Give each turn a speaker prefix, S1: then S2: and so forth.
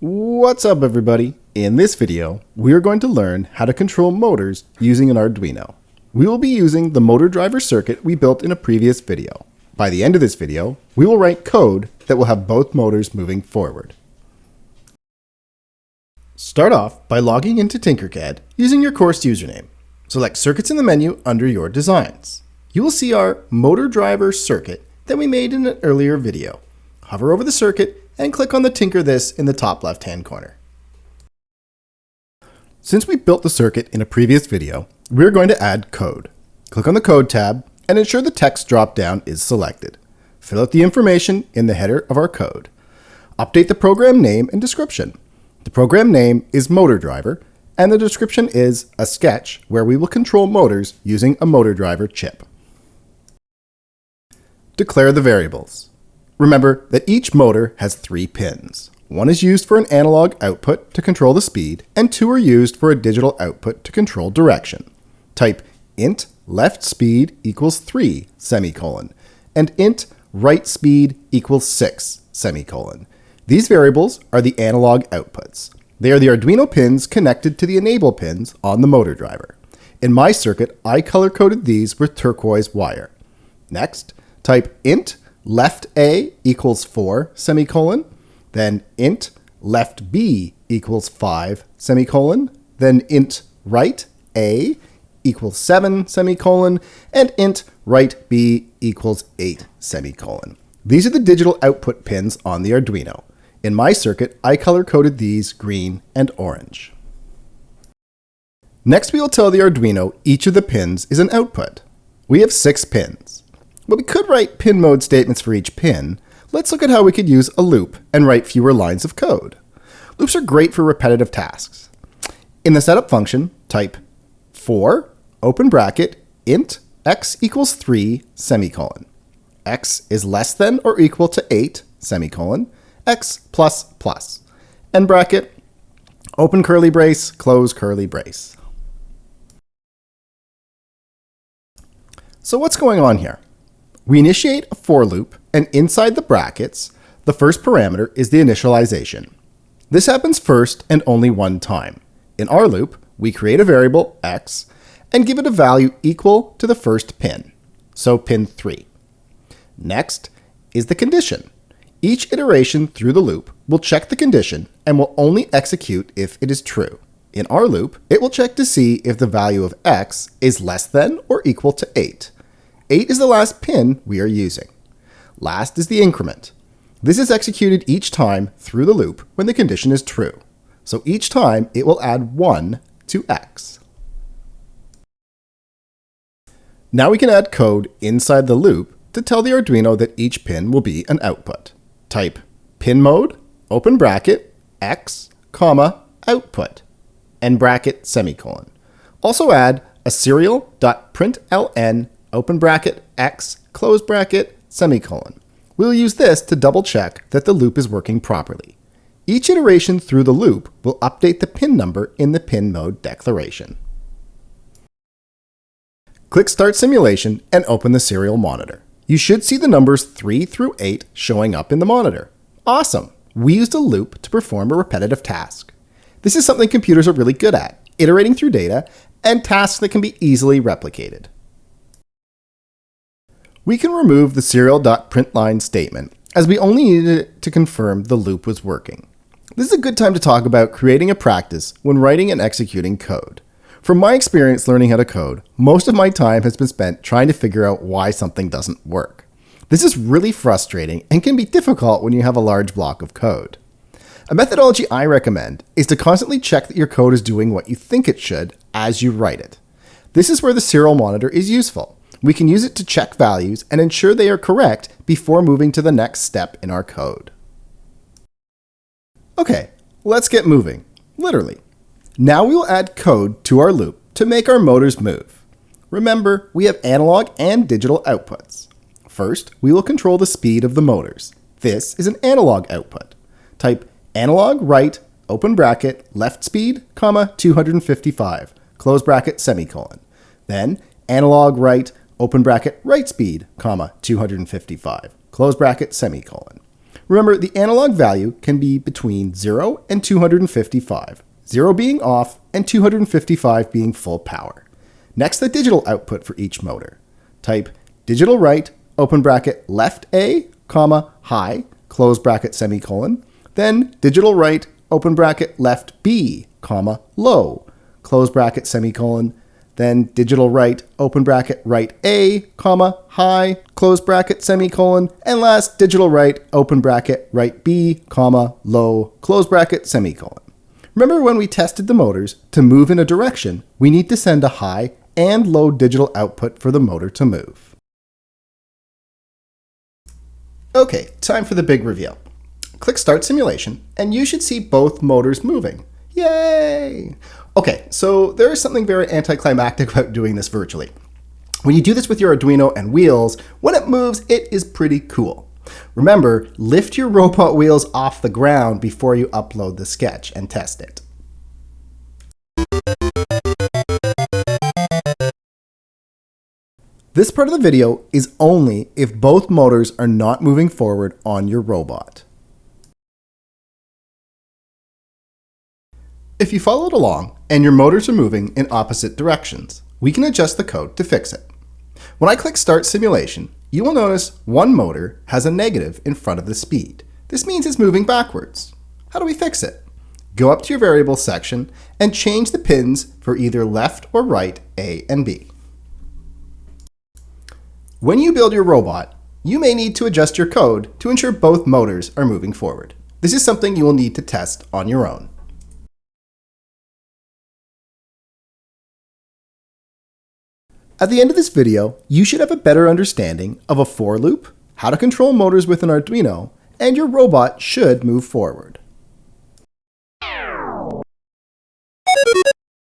S1: What's up everybody? In this video, we are going to learn how to control motors using an Arduino. We will be using the motor driver circuit we built in a previous video. By the end of this video, we will write code that will have both motors moving forward. Start off by logging into Tinkercad using your course username. Select Circuits in the menu under your designs. You will see our motor driver circuit that we made in an earlier video. Hover over the circuit and click on the Tinker This in the top left-hand corner. Since we built the circuit in a previous video, we're going to add code. Click on the Code tab and ensure the text drop-down is selected. Fill out the information in the header of our code. Update the program name and description. The program name is Motor Driver, and the description is a sketch where we will control motors using a motor driver chip. Declare the variables. Remember that each motor has 3 pins. One is used for an analog output to control the speed, and 2 are used for a digital output to control direction. Type int left speed equals 3, semicolon, and int right speed equals 6, semicolon. These variables are the analog outputs. They are the Arduino pins connected to the enable pins on the motor driver. In my circuit, I color-coded these with turquoise wire. Next, type int left A equals 4, semicolon, then int left B equals 5, semicolon, then int right A equals 7, semicolon, and int right B equals 8, semicolon. These are the digital output pins on the Arduino. In my circuit, I color-coded these green and orange. Next, we will tell the Arduino each of the pins is an output. We have 6 pins. But we could write pin mode statements for each pin. Let's look at how we could use a loop and write fewer lines of code. Loops are great for repetitive tasks. In the setup function, type for, open bracket, int x equals 3, semicolon. X is less than or equal to 8, semicolon, x plus plus, end bracket, open curly brace, close curly brace. So what's going on here? We initiate a for loop, and inside the brackets, the first parameter is the initialization. This happens first and only one time. In our loop, we create a variable x and give it a value equal to the first pin, so pin 3. Next is the condition. Each iteration through the loop will check the condition and will only execute if it is true. In our loop, it will check to see if the value of x is less than or equal to 8. 8 is the last pin we are using. Last is the increment. This is executed each time through the loop when the condition is true. So each time it will add 1 to x. Now we can add code inside the loop to tell the Arduino that each pin will be an output. Type pin mode, open bracket, x, comma, output, end bracket, semicolon. Also add a serial.println open bracket, x, close bracket, semicolon. We'll use this to double check that the loop is working properly. Each iteration through the loop will update the pin number in the pin mode declaration. Click Start Simulation and open the serial monitor. You should see the numbers 3 through 8 showing up in the monitor. Awesome! We used a loop to perform a repetitive task. This is something computers are really good at, iterating through data and tasks that can be easily replicated. We can remove the serial.println statement, as we only needed it to confirm the loop was working. This is a good time to talk about creating a practice when writing and executing code. From my experience learning how to code, most of my time has been spent trying to figure out why something doesn't work. This is really frustrating and can be difficult when you have a large block of code. A methodology I recommend is to constantly check that your code is doing what you think it should as you write it. This is where the serial monitor is useful. We can use it to check values and ensure they are correct before moving to the next step in our code. Okay, let's get moving, literally. Now we will add code to our loop to make our motors move. Remember, we have analog and digital outputs. First, we will control the speed of the motors. This is an analog output. Type analog right, open bracket, left speed, comma, 255, close bracket, semicolon. Then analog right, open bracket, right speed, comma, 255, close bracket, semicolon. Remember, the analog value can be between 0 and 255, 0 being off and 255 being full power. Next, the digital output for each motor. Type digital right, open bracket, left A, comma, high, close bracket, semicolon. Then digital right, open bracket, left B, comma, low, close bracket, semicolon. Then digital right, open bracket, right A, comma, high, close bracket, semicolon. And last, digital right, open bracket, right B, comma, low, close bracket, semicolon. Remember when we tested the motors, to move in a direction, we need to send a high and low digital output for the motor to move. Okay, time for the big reveal. Click Start Simulation, and you should see both motors moving. Yay! Okay, so there is something very anticlimactic about doing this virtually. When you do this with your Arduino and wheels, when it moves, it is pretty cool. Remember, lift your robot wheels off the ground before you upload the sketch and test it. This part of the video is only if both motors are not moving forward on your robot. If you followed along and your motors are moving in opposite directions, we can adjust the code to fix it. When I click Start Simulation, you will notice one motor has a negative in front of the speed. This means it's moving backwards. How do we fix it? Go up to your variables section and change the pins for either left or right A and B. When you build your robot, you may need to adjust your code to ensure both motors are moving forward. This is something you will need to test on your own. At the end of this video, you should have a better understanding of a for loop, how to control motors with an Arduino, and your robot should move forward.